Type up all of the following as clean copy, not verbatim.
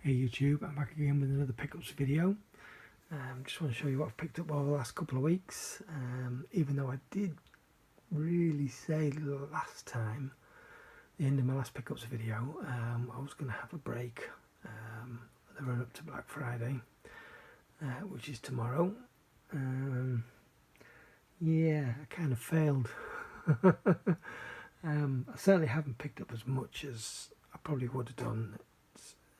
Hey YouTube, I'm back again with another pickups video. Just want to show you what I've picked up over the last couple of weeks. Even though I did really say last time, the end of my last pickups video, I was going to have a break, the run up to Black Friday, which is tomorrow. Yeah, I kind of failed. I certainly haven't picked up as much as I probably would have done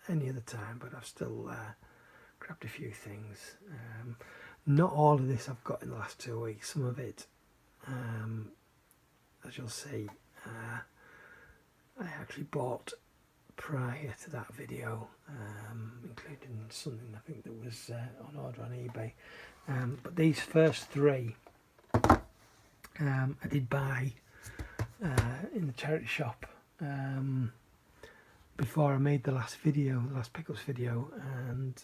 any other time, but I've still grabbed a few things. Not all of this I've got in the last 2 weeks. Some of it, as you'll see, I actually bought prior to that video, including something I think that was on order on eBay. But these first three I did buy in the charity shop before I made the last pickups video, and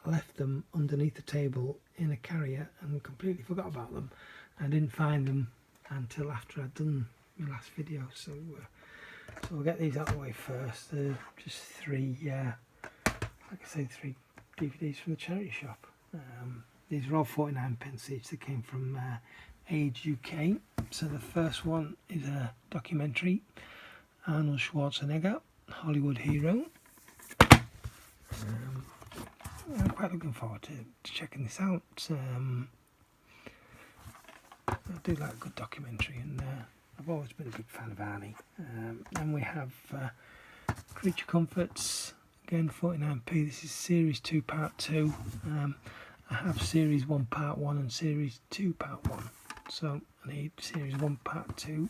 I left them underneath the table in a carrier and completely forgot about them. I didn't find them until after I'd done my last video, so we'll get these out of the way first. They're just three, like I say, 3 DVDs from the charity shop. These are all 49p each. They came from Age UK. So the first one is a documentary, Arnold Schwarzenegger, Hollywood Hero. I'm quite looking forward to checking this out. I do like a good documentary, and I've always been a big fan of Arnie. Then we have Creature Comforts, again 49p. This is Series 2 Part 2. I have Series 1 Part 1 and Series 2 Part 1. So I need Series 1 Part 2.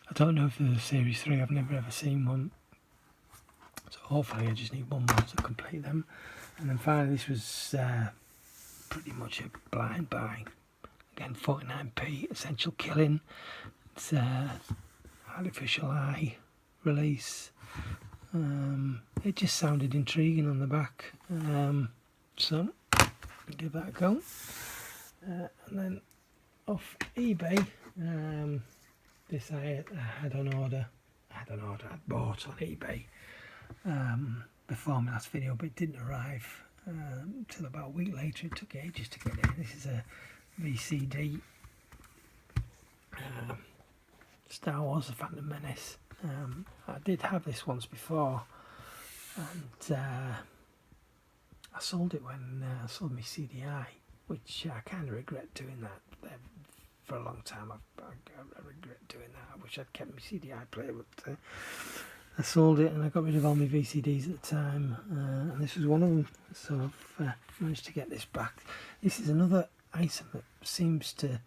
I don't know if there's a Series 3, I've never ever seen one. So hopefully I just need one more to complete them. And then finally this was pretty much a blind buy. Again 49p, Essential Killing. It's Artificial Eye release. It just sounded intriguing on the back. So I'll give that a go. And then off eBay, this I had on order. I'd bought on eBay before my last video, but it didn't arrive until about a week later. It took ages to get in. This is a VCD Star Wars: The Phantom Menace. I did have this once before, and I sold it when I sold my CDI, which I kind of regret doing that. For a long time I regret doing that. I wish I'd kept my CDI player, but I sold it and I got rid of all my VCDs at the time, and this was one of them, so I've managed to get this back. This is another item that seems to,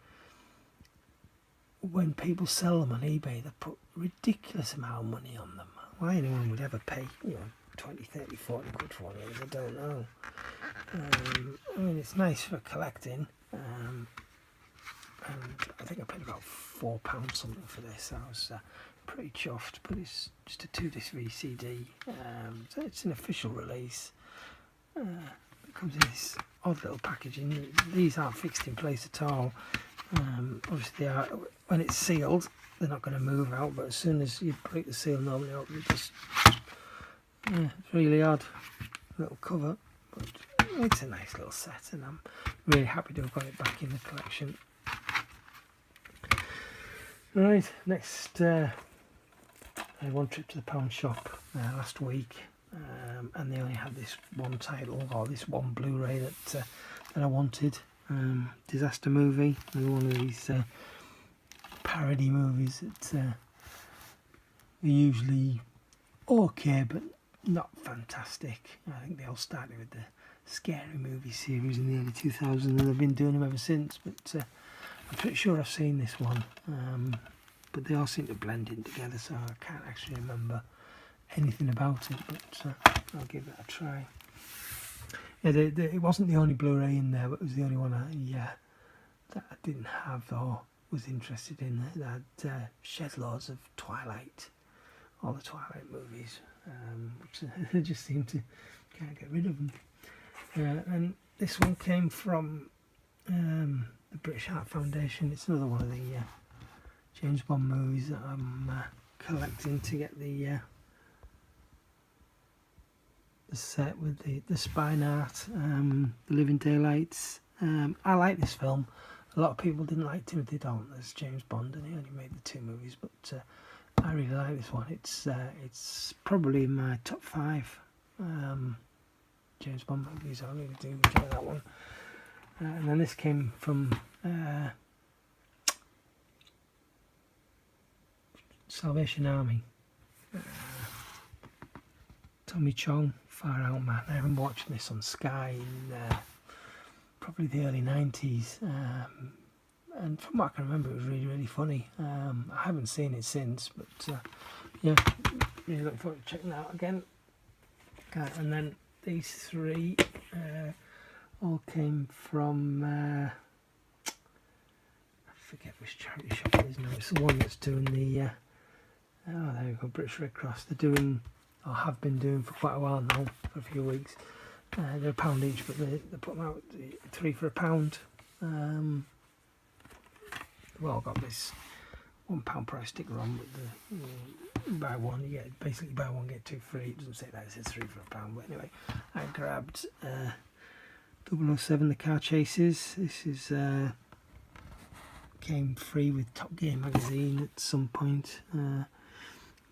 when people sell them on eBay, they put ridiculous amount of money on them. Why anyone would ever pay, 20, 30, 40 quid for one of these, I don't know. I mean, it's nice for collecting, and I think I paid about £4 something for this. I was pretty chuffed, but it's just a 2-disc VCD, so it's an official release. It comes in this odd little packaging. These aren't fixed in place at all. Obviously, they are, when it's sealed, they're not going to move out, but as soon as you break the seal normally up, you just, it's really odd little cover, but it's a nice little set, and I'm really happy to have got it back in the collection. Right, next, I had one trip to the pawn shop last week, and they only had this one title, or this one Blu Ray that I wanted. Disaster movie, one of these parody movies that are usually okay, but not fantastic. I think they all started with the scary movie series in the early 2000s, and they've been doing them ever since, but I'm pretty sure I've seen this one, but they all seem to blend in together, so I can't actually remember anything about it, but I'll give it a try. Yeah, it wasn't the only Blu Ray in there, but it was the only one that I didn't have or was interested in. It had shed loads of Twilight, all the Twilight movies, which I just seem to can't get rid of them. And this one came from the British Art Foundation. It's another one of the James Bond movies that I'm collecting to get the the set with the spine art, the living daylights. I like this film. A lot of people didn't like Timothy Dalton as James Bond, and he only made the 2 movies, but I really like this one. It's probably in my top 5 James Bond movies. I really do enjoy that one. And then this came from Salvation Army. Tommy Chong, Far Out Man. I remember watching this on Sky in probably the early 90s. And from what I can remember, it was really, really funny. I haven't seen it since, but yeah, really looking forward to checking that out again. And then these 3 all came from, I forget which charity shop it is now. It's the one that's doing the, oh, there we go, British Red Cross. They're doing, or have been doing for quite a while now, for a few weeks. They're £1 each, but they put them out 3 for £1. We've all got this £1 price sticker on with the buy one, yeah, basically buy one get 2 free. It doesn't say that, it says 3 for £1, but anyway, I grabbed 007 The Car Chases. This is came free with Top Gear magazine at some point.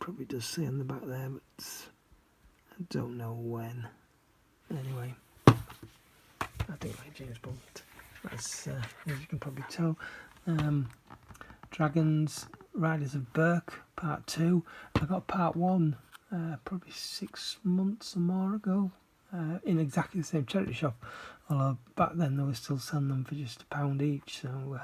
Probably does say on the back there, but I don't know when. Anyway, I do like James Bond, as you can probably tell. Dragons, Riders of Burke, Part 2. I got Part 1 probably 6 months or more ago in exactly the same charity shop, although back then they were still selling them for just £1 each, so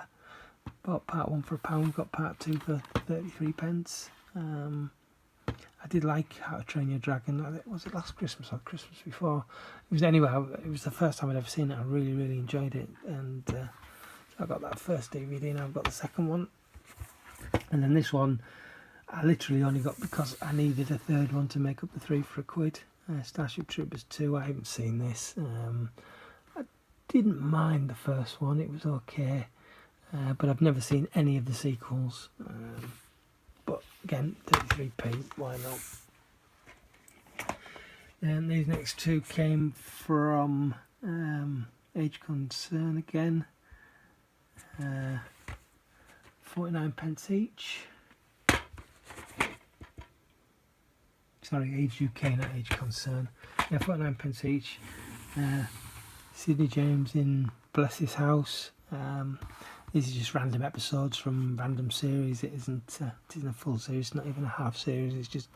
bought Part 1 for £1, got Part 2 for 33 pence. I did like How to Train Your Dragon. Was it last Christmas or Christmas before? It was the first time I'd ever seen it. I really, really enjoyed it, and so I got that first DVD, and I've got the second one. And then this one, I literally only got because I needed a third one to make up the 3 for £1. Starship Troopers 2. I haven't seen this. I didn't mind the first one. It was okay, but I've never seen any of the sequels. But again, 33p, why not? And these next 2 came from Age Concern again. 49 pence each. Sorry, Age UK, not Age Concern. Yeah, 49 pence each. Sidney James in Bless His House. These are just random episodes from random series. It isn't a full series, not even a half series. It's just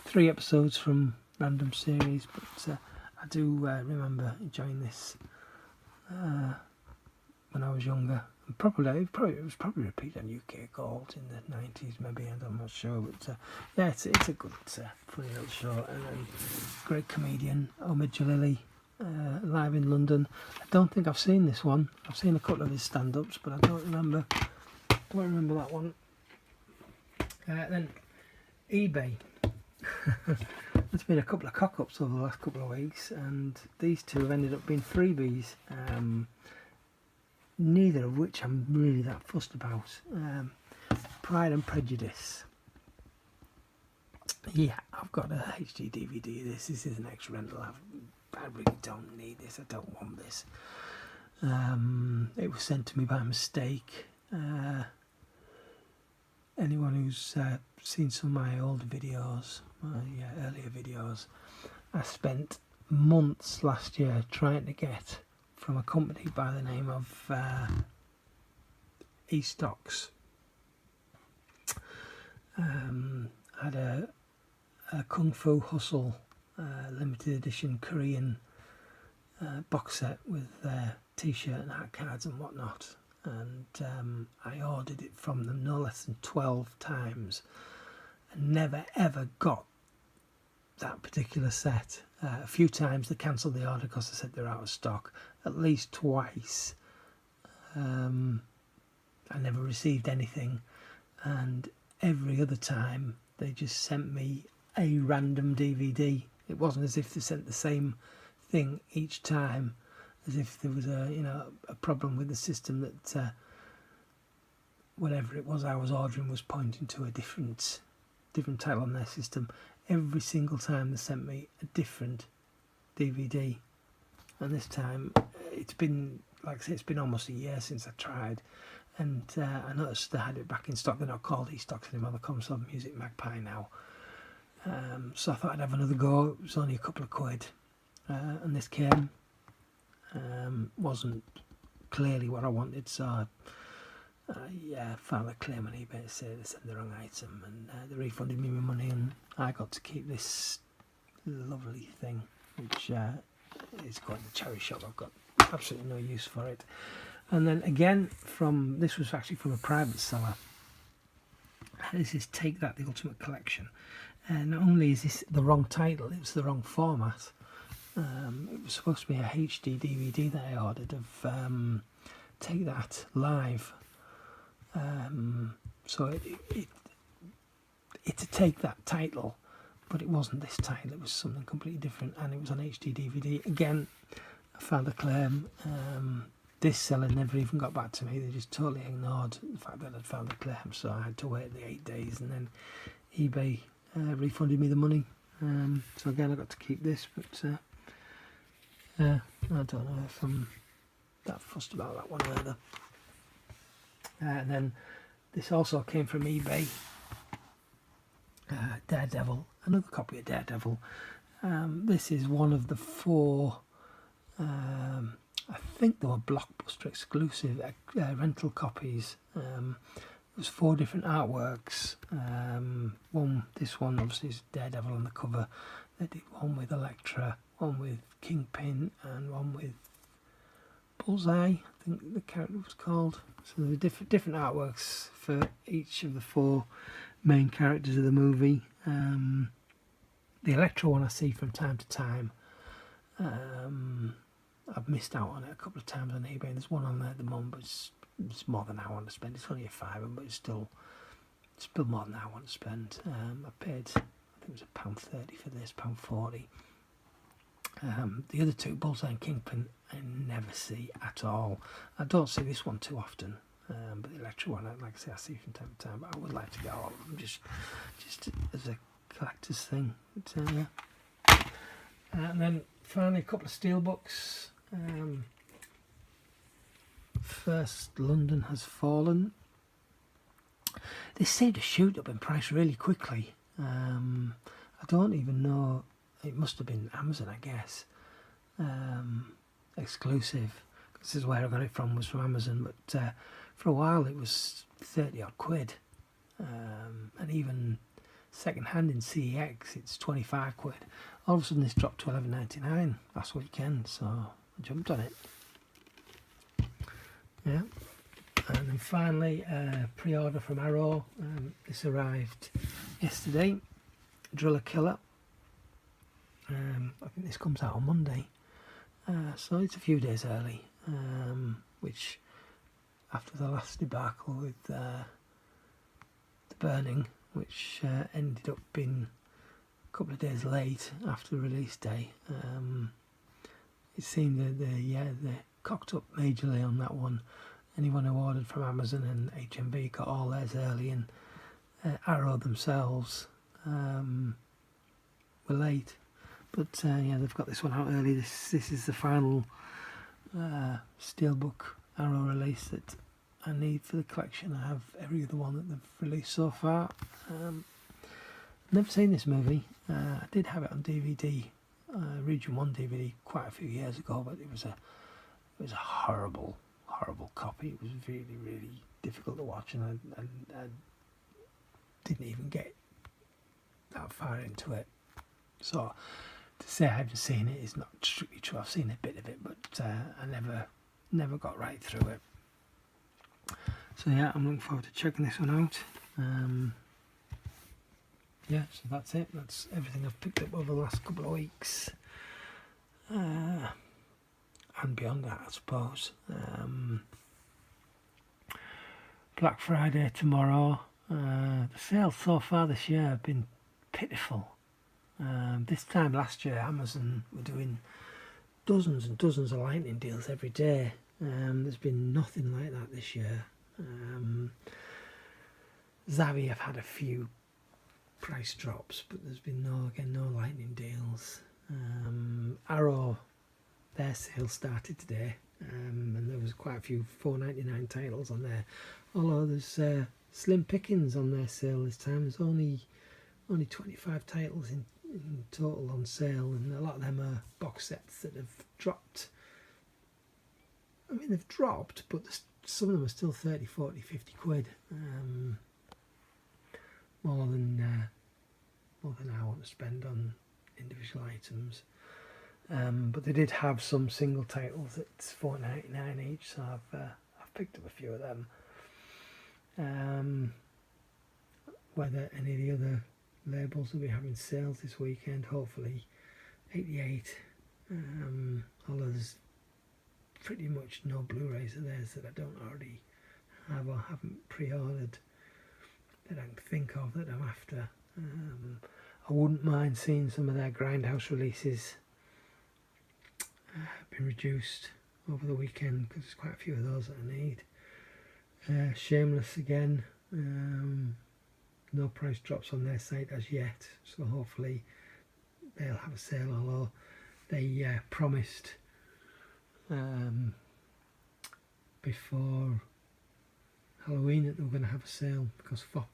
3 episodes from random series. But I do remember enjoying this when I was younger. It was probably repeated on UK Gold in the 90s, maybe. I'm not sure, but yeah, it's a good, funny little show. And then great comedian Omid Jalili. Live in London. I don't think I've seen this one. I've seen a couple of his stand-ups, but I don't remember that one. Then eBay. There's been a couple of cock-ups over the last couple of weeks, and these 2 have ended up being freebies. Neither of which I'm really that fussed about. Pride and Prejudice. Yeah, I've got a HD DVD of this. This is an extra rental. I really don't need this. I don't want this. It was sent to me by mistake. Anyone who's seen some of my older videos, earlier videos, I spent months last year trying to get from a company by the name of eStocks. Had a Kung Fu Hustle limited edition Korean box set with t-shirt and hat cards and whatnot, and I ordered it from them no less than 12 times and never ever got that particular set. A few times they cancelled the order because they said they're out of stock. At least twice I never received anything, and every other time they just sent me a random DVD. It wasn't as if they sent the same thing each time, as if there was a problem with the system that whatever it was I was ordering was pointing to a different title on their system. Every single time they sent me a different DVD, and this time it's been, like I say, it's been almost a year since I tried, and I noticed they had it back in stock. They're not called e-stocks anymore, they're Console Music Magpie now. So I thought I'd have another go. It was only a couple of quid, and this came. Wasn't clearly what I wanted, so yeah, filed a claim on eBay to say they sent the wrong item, and they refunded me my money, and I got to keep this lovely thing, which is going to the charity shop. I've got absolutely no use for it. And then again, this was actually from a private seller. This is Take That, the Ultimate Collection. Not only is this the wrong title, it was the wrong format. It was supposed to be a HD DVD that I ordered of Take That Live. So it's a Take That title, but it wasn't this title, it was something completely different, and it was on HD DVD. Again, I found a claim. This seller never even got back to me. They just totally ignored the fact that I'd found a claim, so I had to wait the 8 days, and then eBay refunded me the money. So again, I got to keep this, but I don't know if I'm that fussed about that one either. And then this also came from eBay. Daredevil, another copy of Daredevil. This is one of the 4, I think they were Blockbuster exclusive rental copies. There's 4 different artworks. This one obviously is Daredevil on the cover. They did one with Elektra, one with Kingpin, and one with Bullseye, I think the character was called. So there were different artworks for each of the 4 main characters of the movie. The Elektra one I see from time to time. I've missed out on it a couple of times on eBay. There's one on there at the moment, but it's more than I want to spend. It's only a £5, but it's still more than I want to spend. I paid, I think it was £1.30 for this, £1.40. The other 2, Bullseye and Kingpin, I never see at all. I don't see this one too often, but the Elektra one, like I say, I see from time to time. But I would like to get all of them, just as a collector's thing. But, yeah. And then finally, a couple of steelbooks. First, London Has Fallen. This seemed to shoot up in price really quickly. I don't even know. It must have been Amazon, I guess. Exclusive. This is where I got it from, was from Amazon. But for a while it was 30 odd quid. And even second hand in CEX, it's 25 quid. All of a sudden this dropped to £11.99 last weekend, so I jumped on it. Yeah. And then finally, pre-order from Arrow. This arrived yesterday. Driller Killer. I think this comes out on Monday, so it's a few days early, which after the last debacle with the burning, which ended up being a couple of days late after release day, it seemed that they cocked up majorly on that one. Anyone who ordered from Amazon and HMV got all theirs early, and Arrow themselves were late. But yeah, they've got this one out early. This is the final steelbook Arrow release that I need for the collection. I have every other one that they've released so far. Never seen this movie. I did have it on DVD, Region 1 DVD, quite a few years ago, but it was a horrible copy. It was really, really difficult to watch, and I didn't even get that far into it. So to say I haven't seen it is not strictly true. I've seen a bit of it, but I never got right through it. So yeah, I'm looking forward to checking this one out. Yeah, so that's it. That's everything I've picked up over the last couple of weeks. And beyond that, I suppose. Black Friday tomorrow. The sales so far this year have been pitiful. This time last year, Amazon were doing dozens and dozens of lightning deals every day. There's been nothing like that this year. Zavi have had a few price drops, but there's been no lightning deals. Arrow, their sale started today, and there was quite a few £4.99 titles on there. Although there's slim pickings on their sale this time. There's only 25 titles in total on sale, and a lot of them are box sets that have dropped. I mean, they've dropped, but some of them are still 30, 40, 50 quid. More than I want to spend on individual items. But they did have some single titles at £4.99 each, so I've picked up a few of them. Whether any of the other labels will be having sales this weekend, hopefully 88. Although there's pretty much no Blu-rays of theirs that I don't already have or haven't pre-ordered that I can think of that I'm after. I wouldn't mind seeing some of their Grindhouse releases been reduced over the weekend, because there's quite a few of those that I need. Shameless again, no price drops on their site as yet, so hopefully they'll have a sale, although they promised before Halloween that they were going to have a sale, because FOP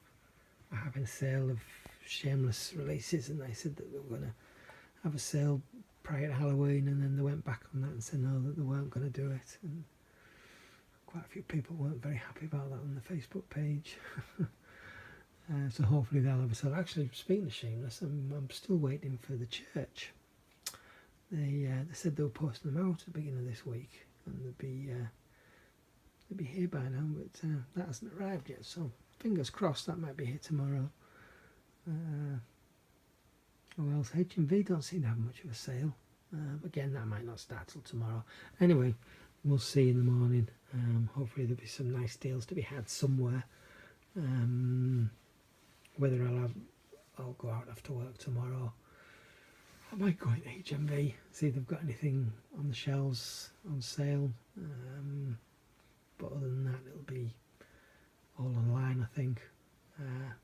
are having a sale of Shameless releases, and they said that they were going to have a sale prior to Halloween, and then they went back on that and said no, that they weren't going to do it, and quite a few people weren't very happy about that on the Facebook page. So hopefully they'll have a sale. Actually, speaking of Shameless, I'm still waiting for The Church. They said they were posting them out at the beginning of this week, and they'd be here by now, but that hasn't arrived yet, so fingers crossed that might be here tomorrow. Or else HMV don't seem to have much of a sale. Again, that might not start till tomorrow. Anyway, we'll see in the morning. Hopefully there'll be some nice deals to be had somewhere. Whether I'll go out after work tomorrow, I might go into HMV, see if they've got anything on the shelves on sale. But other than that, it'll be all online, I think.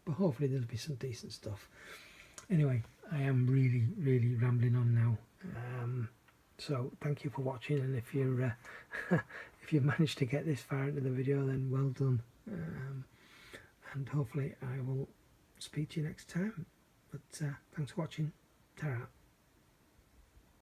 But hopefully there'll be some decent stuff. Anyway, I am really rambling on now. So thank you for watching, and if you're if you've managed to get this far into the video, then well done. And hopefully I will speak to you next time. But thanks for watching. Ta-ra.